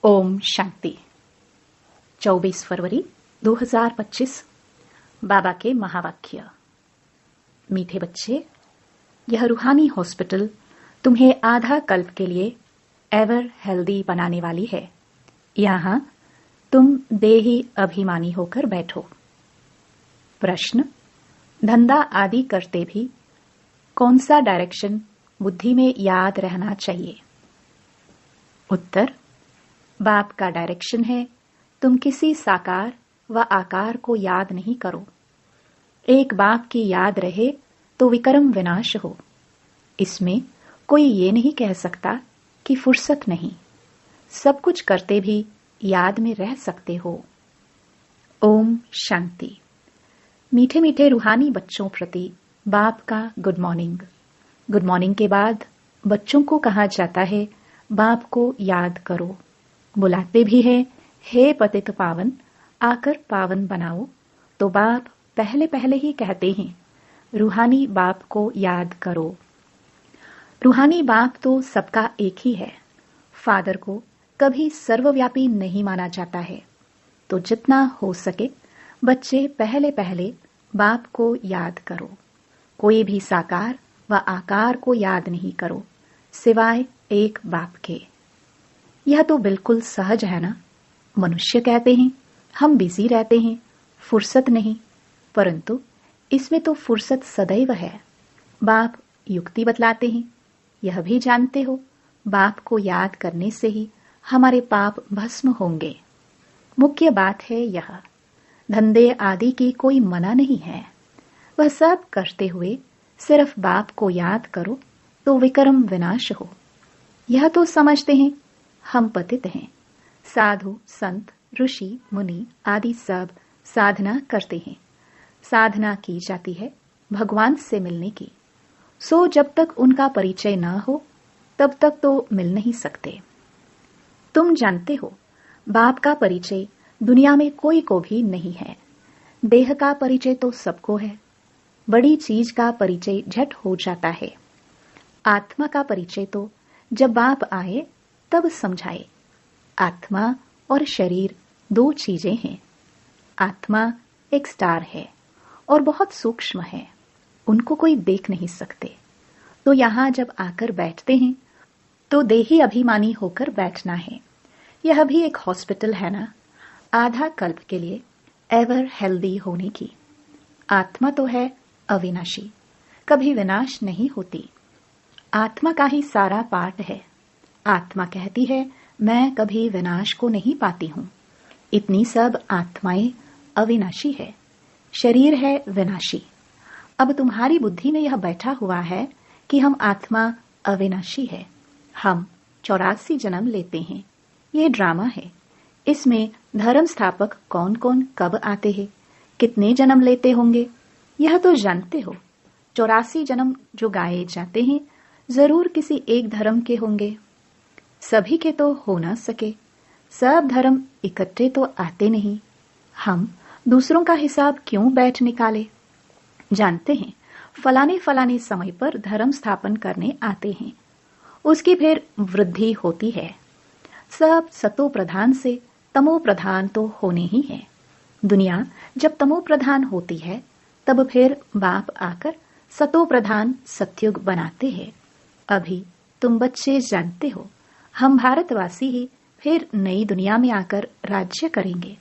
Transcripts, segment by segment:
ओम शांति। 24 फरवरी 2025। बाबा के महावाक्य। मीठे बच्चे, यह रूहानी हॉस्पिटल तुम्हें आधा कल्प के लिए एवर हेल्दी बनाने वाली है। यहाँ तुम देही अभिमानी होकर बैठो। प्रश्न: धंधा आदि करते भी कौन सा डायरेक्शन बुद्धि में याद रहना चाहिए? उत्तर: बाप का डायरेक्शन है, तुम किसी साकार व आकार को याद नहीं करो। एक बाप की याद रहे तो विक्रम विनाश हो। इसमें कोई ये नहीं कह सकता कि फुर्सत नहीं। सब कुछ करते भी याद में रह सकते हो। ओम शांति। मीठे मीठे रूहानी बच्चों प्रति बाप का गुड मॉर्निंग। गुड मॉर्निंग के बाद बच्चों को कहा जाता है, बाप को याद करो। बुलाते भी है, हे पतित पावन, आकर पावन बनाओ। तो बाप पहले पहले ही कहते हैं, रूहानी बाप को याद करो। रूहानी बाप तो सबका एक ही है। फादर को कभी सर्वव्यापी नहीं माना जाता है। तो जितना हो सके बच्चे पहले पहले बाप को याद करो। कोई भी साकार व आकार को याद नहीं करो सिवाय एक बाप के। यह तो बिल्कुल सहज है ना। मनुष्य कहते हैं हम बिजी रहते हैं, फुर्सत नहीं, परंतु इसमें तो फुर्सत सदैव है। बाप युक्ति बतलाते हैं, यह भी जानते हो बाप को याद करने से ही हमारे पाप भस्म होंगे। मुख्य बात है यह, धंधे आदि की कोई मना नहीं है। वह सब करते हुए सिर्फ बाप को याद करो तो विक्रम विनाश हो। यह तो समझते हैं हम पतित हैं। साधु संत ऋषि मुनि आदि सब साधना करते हैं। साधना की जाती है भगवान से मिलने की। सो जब तक उनका परिचय न हो तब तक तो मिल नहीं सकते। तुम जानते हो बाप का परिचय दुनिया में कोई को भी नहीं है। देह का परिचय तो सबको है। बड़ी चीज का परिचय झट हो जाता है। आत्मा का परिचय तो जब बाप आए तब समझाए। आत्मा और शरीर दो चीजें हैं। आत्मा एक स्टार है और बहुत सूक्ष्म है, उनको कोई देख नहीं सकते। तो यहां जब आकर बैठते हैं तो देही अभिमानी होकर बैठना है। यह भी एक हॉस्पिटल है ना, आधा कल्प के लिए एवर हेल्दी होने की। आत्मा तो है अविनाशी, कभी विनाश नहीं होती। आत्मा का ही सारा पाठ है। आत्मा कहती है मैं कभी विनाश को नहीं पाती हूं। इतनी सब आत्माएं अविनाशी है, शरीर है विनाशी। अब तुम्हारी बुद्धि में यह बैठा हुआ है कि हम आत्मा अविनाशी है। हम 84 जन्म लेते हैं। ये ड्रामा है। इसमें धर्म स्थापक कौन कौन कब आते हैं, कितने जन्म लेते होंगे, यह तो जानते हो। 84 जन्म जो गाए जाते हैं जरूर किसी एक धर्म के होंगे। सभी के तो हो ना सके। सब धर्म इकट्ठे तो आते नहीं। हम दूसरों का हिसाब क्यों बैठ निकाले। जानते हैं फलाने फलाने समय पर धर्म स्थापन करने आते हैं, उसकी फिर वृद्धि होती है। सब सतो प्रधान से तमो प्रधान तो होने ही है। दुनिया जब तमो प्रधान होती है तब फिर बाप आकर सतो प्रधान सतयुग बनाते हैं। अभी तुम बच्चे जानते हो हम भारतवासी ही फिर नई दुनिया में आकर राज्य करेंगे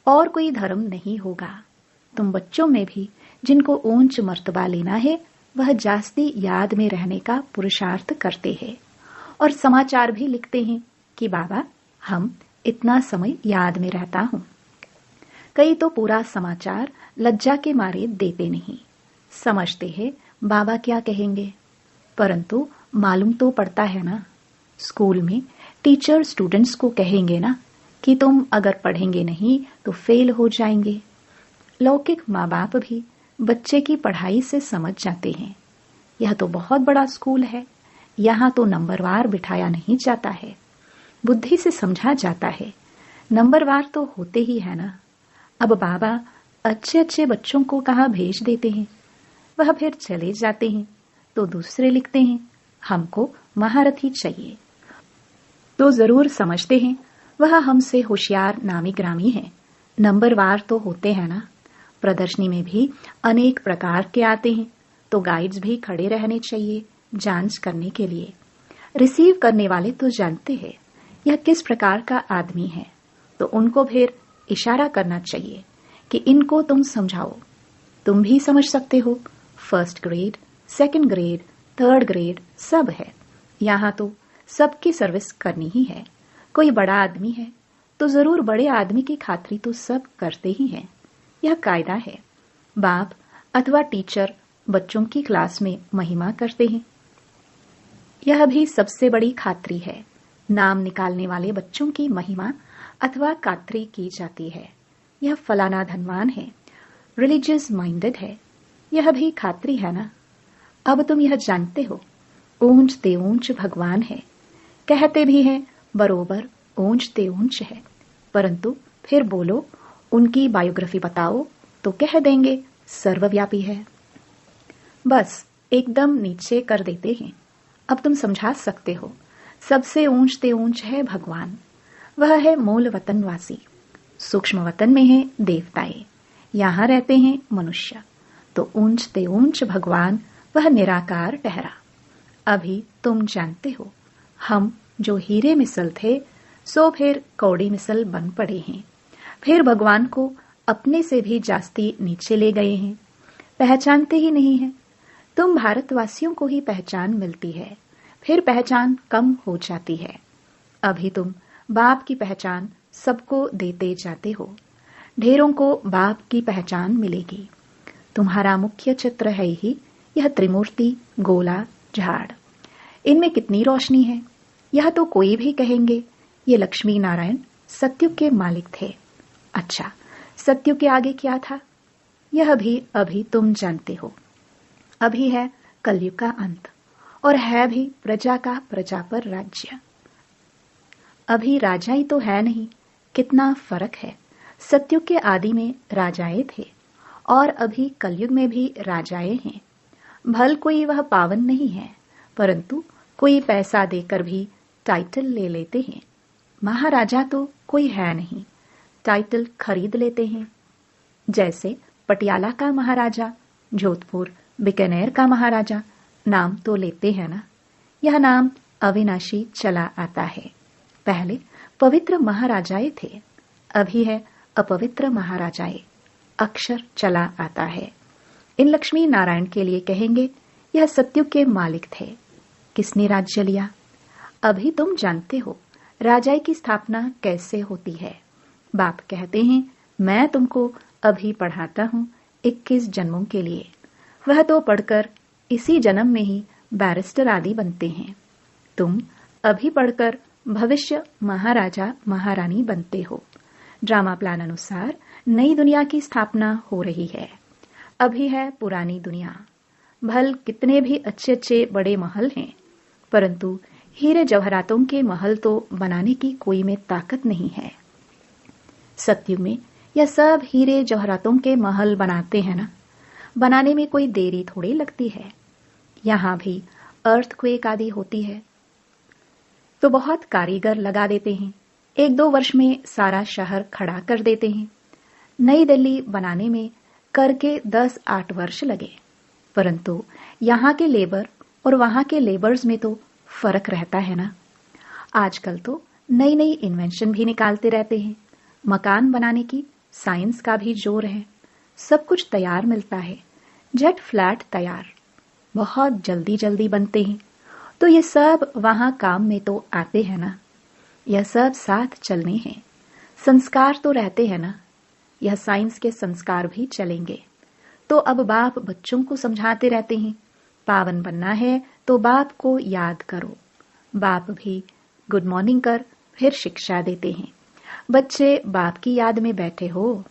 और कोई धर्म नहीं होगा। तुम बच्चों में भी जिनको ऊंच मर्तबा लेना है वह जास्ती याद में रहने का पुरुषार्थ करते हैं और समाचार भी लिखते हैं कि बाबा हम इतना समय याद में रहता हूं। कई तो पूरा समाचार लज्जा के मारे देते नहीं, समझते हैं बाबा क्या कहेंगे, परंतु मालूम तो पड़ता है ना। स्कूल में टीचर स्टूडेंट्स को कहेंगे ना कि तुम अगर पढ़ेंगे नहीं तो फेल हो जाएंगे। लौकिक माँ बाप भी बच्चे की पढ़ाई से समझ जाते हैं। यह तो बहुत बड़ा स्कूल है, यहाँ तो नंबरवार बिठाया नहीं जाता है, बुद्धि से समझा जाता है। नंबरवार तो होते ही है ना। अब बाबा अच्छे अच्छे बच्चों को कहाँ भेज देते हैं, वह फिर चले जाते हैं तो दूसरे लिखते हैं हमको महारथी चाहिए। तो जरूर समझते हैं वह हमसे होशियार नामी ग्रामी है। नंबरवार तो होते हैं ना। प्रदर्शनी में भी अनेक प्रकार के आते हैं, तो गाइड्स भी खड़े रहने चाहिए जांच करने के लिए। रिसीव करने वाले तो जानते हैं यह किस प्रकार का आदमी है, तो उनको फिर इशारा करना चाहिए कि इनको तुम समझाओ। तुम भी समझ सकते हो, first grade, second grade, third grade सब है। यहाँ तो सबकी सर्विस करनी ही है। कोई बड़ा आदमी है तो जरूर बड़े आदमी की खातिरी तो सब करते ही हैं। यह कायदा है। बाप अथवा टीचर बच्चों की क्लास में महिमा करते हैं। यह भी सबसे बड़ी खातिरी है। नाम निकालने वाले बच्चों की महिमा अथवा खातिरी की जाती है। यह फलाना धनवान है, रिलीजियस माइंडेड है, यह भी खातिरी है ना। अब तुम यह जानते हो, ऊंच ते ऊंच भगवान है, कहते भी हैं बरोबर ऊंच ते ऊंच है, परंतु फिर बोलो उनकी बायोग्राफी बताओ तो कह देंगे सर्वव्यापी है। बस एकदम नीचे कर देते हैं। अब तुम समझा सकते हो, सबसे ऊंच ते ऊंच है भगवान। वह है मूल वतनवासी। सूक्ष्म वतन में है देवताएं, यहां रहते हैं मनुष्य। तो ऊंच ते ऊंच भगवान वह निराकार ठहरा। अभी तुम जानते हो, हम जो हीरे मिसल थे सो फिर कौड़ी मिसल बन पड़े हैं। फिर भगवान को अपने से भी जास्ती नीचे ले गए हैं। पहचानते ही नहीं है। तुम भारतवासियों को ही पहचान मिलती है, फिर पहचान कम हो जाती है। अभी तुम बाप की पहचान सबको देते जाते हो। ढेरों को बाप की पहचान मिलेगी। तुम्हारा मुख्य चित्र है ही यह त्रिमूर्ति, गोला, झाड़। इनमें कितनी रोशनी है। यह तो कोई भी कहेंगे ये लक्ष्मी नारायण सत्युग के मालिक थे। अच्छा, सत्युग के आगे क्या था, यह भी अभी तुम जानते हो। अभी है कलयुग का अंत, और है भी प्रजा का प्रजा पर राज्य। अभी राजा ही तो है नहीं, कितना फर्क है। सत्युग के आदि में राजाएं थे, और अभी कलयुग में भी राजाएं हैं। भल कोई वह पावन नहीं है, परंतु कोई पैसा देकर भी टाइटल ले लेते हैं। महाराजा तो कोई है नहीं, टाइटल खरीद लेते हैं। जैसे पटियाला का महाराजा, जोधपुर बीकानेर का महाराजा, नाम तो लेते हैं ना। यह नाम अविनाशी चला आता है। पहले पवित्र महाराजाएं थे, अभी है अपवित्र महाराजाएं। अक्षर चला आता है। इन लक्ष्मी नारायण के लिए कहेंगे यह सत्युग के मालिक थे। किसने राज्य लिया, अभी तुम जानते हो। राजाई की स्थापना कैसे होती है। बाप कहते हैं मैं तुमको अभी पढ़ाता हूं 21 जन्मों के लिए। वह तो पढ़कर इसी जन्म में ही बैरिस्टर आदि बनते हैं। तुम अभी पढ़कर भविष्य महाराजा महारानी बनते हो। ड्रामा प्लान अनुसार नई दुनिया की स्थापना हो रही है। अभी है पुरानी दुनिया। भल कितने भी अच्छे अच्छे बड़े महल हैं, परंतु हीरे जवाहरातों के महल तो बनाने की कोई में ताकत नहीं है। सत्युग में यह सब हीरे जवाहरातों के महल बनाते हैं ना। बनाने में कोई देरी थोड़ी लगती है। यहां भी अर्थक्वेक आदि होती है तो बहुत कारीगर लगा देते हैं। 1-2 वर्ष में सारा शहर खड़ा कर देते हैं। नई दिल्ली बनाने में करके 10-8 वर्ष लगे, परंतु यहाँ के लेबर और वहां के लेबर्स में तो फर्क रहता है ना। आजकल तो नई नई इन्वेंशन भी निकालते रहते हैं। मकान बनाने की साइंस का भी जोर है। सब कुछ तैयार मिलता है, झट फ्लैट तैयार, बहुत जल्दी जल्दी बनते हैं। तो ये सब वहां काम में तो आते हैं ना। यह सब साथ चलने हैं। संस्कार तो रहते हैं ना। यह साइंस के संस्कार भी चलेंगे। तो अब बाप बच्चों को समझाते रहते हैं, पावन बनना है तो बाप को याद करो। बाप भी गुड मॉर्निंग कर फिर शिक्षा देते हैं। बच्चे बाप की याद में बैठे हो,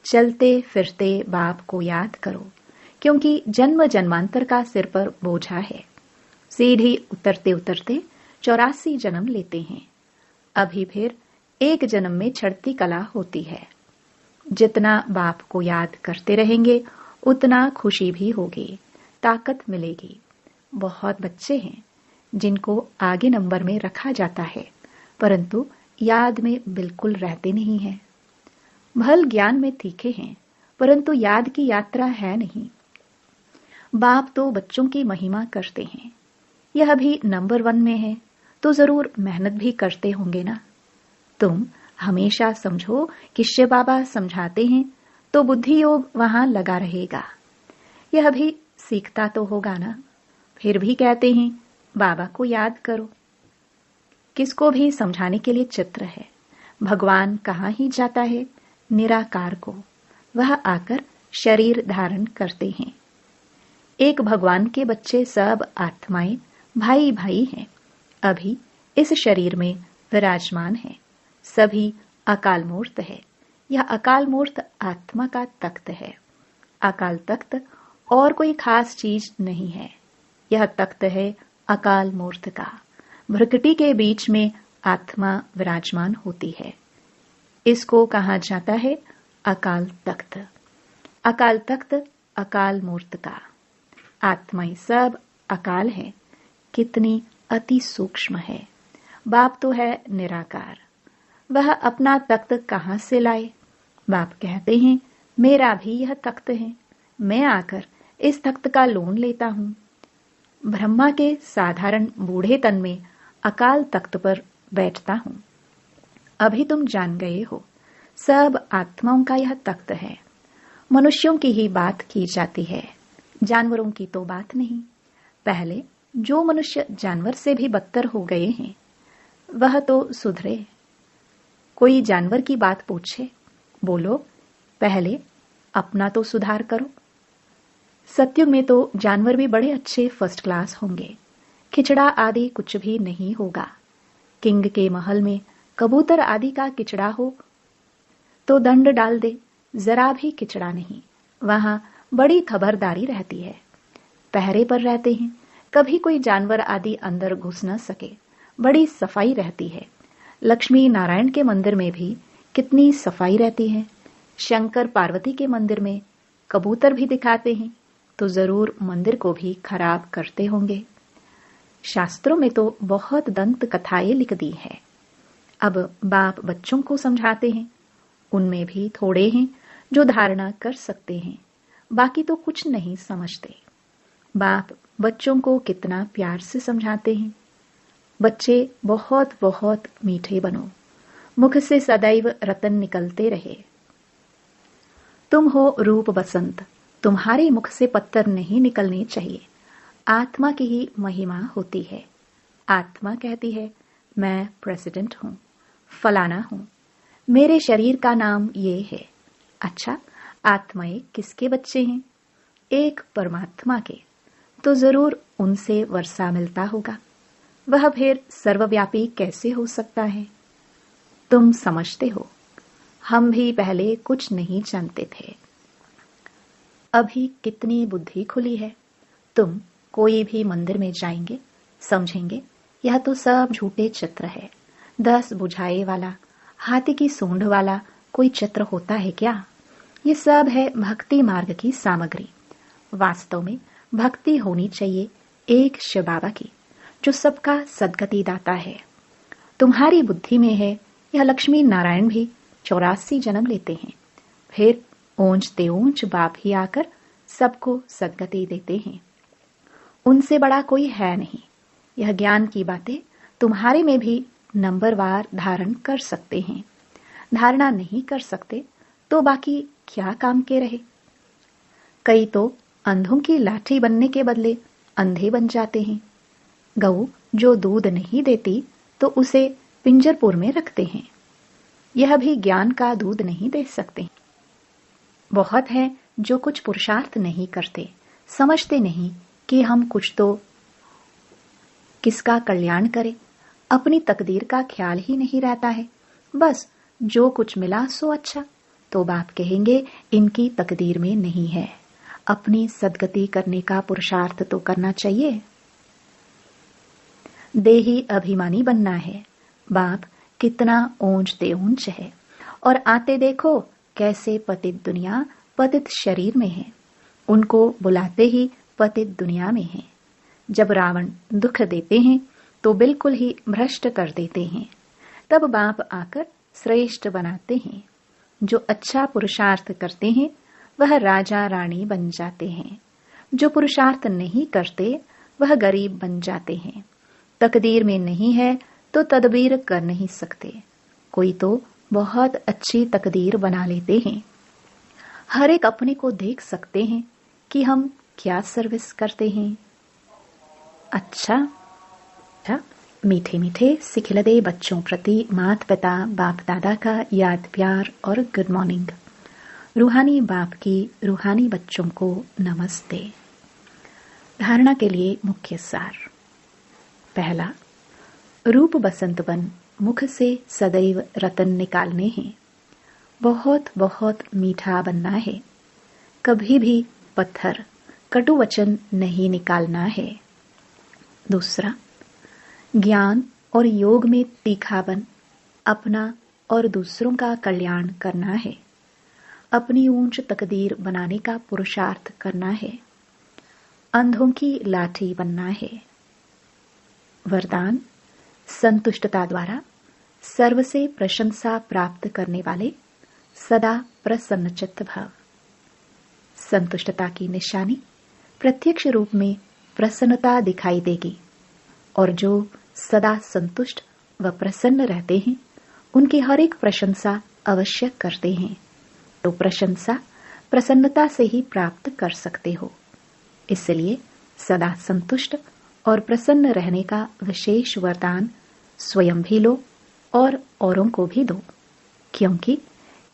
चलते फिरते बाप को याद करो, क्योंकि जन्म जन्मांतर का सिर पर बोझा है। सीढ़ी उतरते उतरते 84 जन्म लेते हैं। अभी फिर एक जन्म में चढ़ती कला होती है। जितना बाप को याद करते रहेंगे उतना खुशी भी होगी, ताकत मिलेगी। बहुत बच्चे हैं जिनको आगे नंबर में रखा जाता है, परंतु याद में बिल्कुल रहते नहीं हैं। भल ज्ञान में तीखे हैं, परंतु याद की यात्रा है नहीं। बाप तो बच्चों की महिमा करते हैं। यह भी नंबर 1 में है, तो जरूर मेहनत भी करते होंगे ना। तुम हमेशा समझो कि शिव बाबा समझाते हैं तो बुद्धि योग वहां लगा रहेगा। यह भी सीखता तो होगा ना। फिर भी कहते हैं बाबा को याद करो। किसको भी समझाने के लिए चित्र है। भगवान कहाँ ही जाता है निराकार को, वह आकर शरीर धारण करते हैं। एक भगवान के बच्चे सब आत्माएं भाई भाई हैं, अभी इस शरीर में विराजमान है। सभी अकाल मूर्त है। यह अकाल मूर्त आत्मा का तख्त है। अकाल तख्त और कोई खास चीज नहीं है। यह तख्त है अकाल मूर्त का। भ्रकुटी के बीच में आत्मा विराजमान होती है। इसको कहा जाता है अकाल तख्त। अकाल तख्त अकाल मूर्त का। आत्माएं सब अकाल है। कितनी अति सूक्ष्म है। बाप तो है निराकार। वह अपना तख्त कहां से लाए? बाप कहते हैं मेरा भी यह तख्त है। मैं आकर इस तख्त का लोन लेता हूं। ब्रह्मा के साधारण बूढ़े तन में अकाल तख्त पर बैठता हूं। अभी तुम जान गए हो, सब आत्माओं का यह तख्त है। मनुष्यों की ही बात की जाती है, जानवरों की तो बात नहीं। पहले जो मनुष्य जानवर से भी बदतर हो गए हैं, वह तो सुधरे। कोई जानवर की बात पूछे, बोलो पहले अपना तो सुधार करो। सत्युग में तो जानवर भी बड़े अच्छे फर्स्ट क्लास होंगे। खिचड़ा आदि कुछ भी नहीं होगा। किंग के महल में कबूतर आदि का किचड़ा हो तो दंड डाल दे, जरा भी किचड़ा नहीं। वहां बड़ी खबरदारी रहती है। पहरे पर रहते हैं, कभी कोई जानवर आदि अंदर घुस न सके। बड़ी सफाई रहती है। लक्ष्मी नारायण के मंदिर में भी कितनी सफाई रहती है। शंकर पार्वती के मंदिर में कबूतर भी दिखाते हैं, तो जरूर मंदिर को भी खराब करते होंगे। शास्त्रों में तो बहुत दंत कथाएं लिख दी है। अब बाप बच्चों को समझाते हैं। उनमें भी थोड़े हैं जो धारणा कर सकते हैं, बाकी तो कुछ नहीं समझते। बाप बच्चों को कितना प्यार से समझाते हैं। बच्चे बहुत बहुत मीठे बनो, मुख से सदैव रतन निकलते रहे। तुम हो रूप बसंत, तुम्हारे मुख से पत्थर नहीं निकलने चाहिए। आत्मा की ही महिमा होती है। आत्मा कहती है मैं प्रेसिडेंट हूं, फलाना हूं, मेरे शरीर का नाम ये है। अच्छा, आत्माएं किसके बच्चे हैं? एक परमात्मा के, तो जरूर उनसे वर्षा मिलता होगा। वह फिर सर्वव्यापी कैसे हो सकता है? तुम समझते हो, हम भी पहले कुछ नहीं जानते थे। अभी कितनी बुद्धि खुली है। तुम कोई भी मंदिर में जाएंगे, समझेंगे यह तो सब झूठे चित्र है। 10 बुझाए वाला, हाथी की सूंड वाला कोई चित्र होता है क्या? ये सब है भक्ति मार्ग की सामग्री। वास्तव में भक्ति होनी चाहिए एक शिव बाबा की, जो सबका सद्गति दाता है। तुम्हारी बुद्धि में है यह लक्ष्मी नारायण भी 84 जन्म लेते हैं, फिर ऊंचते ऊंच बाप ही आकर सबको सद्गति देते हैं। उनसे बड़ा कोई है नहीं। यह ज्ञान की बातें तुम्हारे में भी नंबरवार धारण कर सकते हैं। धारणा नहीं कर सकते तो बाकी क्या काम के रहे। कई तो अंधों की लाठी बनने के बदले अंधे बन जाते हैं। गऊ जो दूध नहीं देती तो उसे पिंजरपुर में रखते हैं। यह भी ज्ञान का दूध नहीं दे सकते। बहुत है जो कुछ पुरुषार्थ नहीं करते, समझते नहीं कि हम कुछ तो किसका कल्याण करें। अपनी तकदीर का ख्याल ही नहीं रहता है। बस जो कुछ मिला सो अच्छा। तो बाप कहेंगे इनकी तकदीर में नहीं है। अपनी सद्गति करने का पुरुषार्थ तो करना चाहिए। देही अभिमानी बनना है। बाप कितना ऊंचते ऊंच है, और आते देखो कैसे पतित दुनिया पतित शरीर में है। उनको बुलाते ही पतित दुनिया में है। जब रावण दुख देते हैं तो बिल्कुल ही भ्रष्ट कर देते हैं। तब बाप आकर श्रेष्ठ बनाते हैं। जो अच्छा पुरुषार्थ करते हैं वह राजा रानी बन जाते हैं। जो पुरुषार्थ नहीं करते वह गरीब बन जाते हैं। तकदीर में नहीं है तो तदबीर कर नहीं सकते। कोई तो बहुत अच्छी तकदीर बना लेते हैं। हर एक अपने को देख सकते हैं कि हम क्या सर्विस करते हैं। अच्छा, मीठे मीठे सिखिलदे बच्चों प्रति माता पिता बाप दादा का याद प्यार और गुड मॉर्निंग। रूहानी बाप की रूहानी बच्चों को नमस्ते। धारणा के लिए मुख्य सार। पहला, रूप बसंत बन मुख से सदैव रतन निकालने हैं। बहुत बहुत मीठा बनना है। कभी भी पत्थर कटु वचन नहीं निकालना है। दूसरा, ज्ञान और योग में तीखा बन अपना और दूसरों का कल्याण करना है। अपनी ऊंच तकदीर बनाने का पुरुषार्थ करना है। अंधों की लाठी बनना है। वरदान, संतुष्टता द्वारा सर्व से प्रशंसा प्राप्त करने वाले सदा प्रसन्नचित्त भव। संतुष्टता की निशानी प्रत्यक्ष रूप में प्रसन्नता दिखाई देगी और जो सदा संतुष्ट व प्रसन्न रहते हैं उनकी हर एक प्रशंसा अवश्य करते हैं। तो प्रशंसा प्रसन्नता से ही प्राप्त कर सकते हो। इसलिए सदा संतुष्ट और प्रसन्न रहने का विशेष वरदान स्वयं भी लो और औरों को भी दो, क्योंकि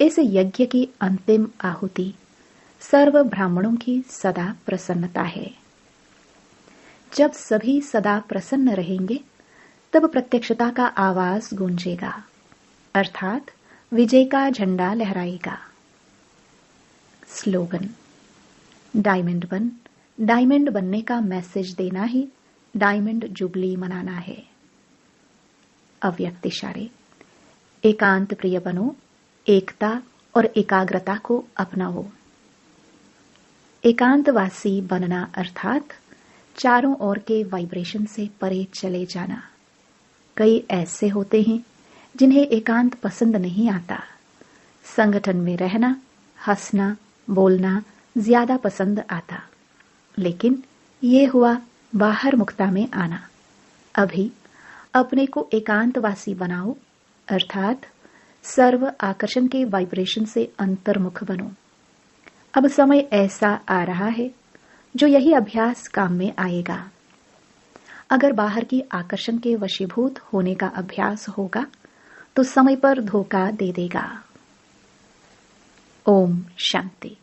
इस यज्ञ की अंतिम आहुति सर्व ब्राह्मणों की सदा प्रसन्नता है। जब सभी सदा प्रसन्न रहेंगे तब प्रत्यक्षता का आवाज गूंजेगा, अर्थात विजय का झंडा लहराएगा। स्लोगन, डायमंड बन। डायमंड बनने का मैसेज देना ही डायमंड जुबली मनाना है। अव्यक्त इशारे। एकांत प्रिय बनो, एकता और एकाग्रता को अपनाओ। एकांतवासी बनना अर्थात चारों ओर के वाइब्रेशन से परे चले जाना। कई ऐसे होते हैं जिन्हें एकांत पसंद नहीं आता। संगठन में रहना, हंसना, बोलना ज्यादा पसंद आता। लेकिन ये हुआ बाहर मुक्ता में आना। अभी अपने को एकांतवासी बनाओ, अर्थात सर्व आकर्षण के वाइब्रेशन से अंतर्मुख बनो। अब समय ऐसा आ रहा है जो यही अभ्यास काम में आएगा। अगर बाहर की आकर्षण के वशीभूत होने का अभ्यास होगा तो समय पर धोखा दे देगा। ओम शांति।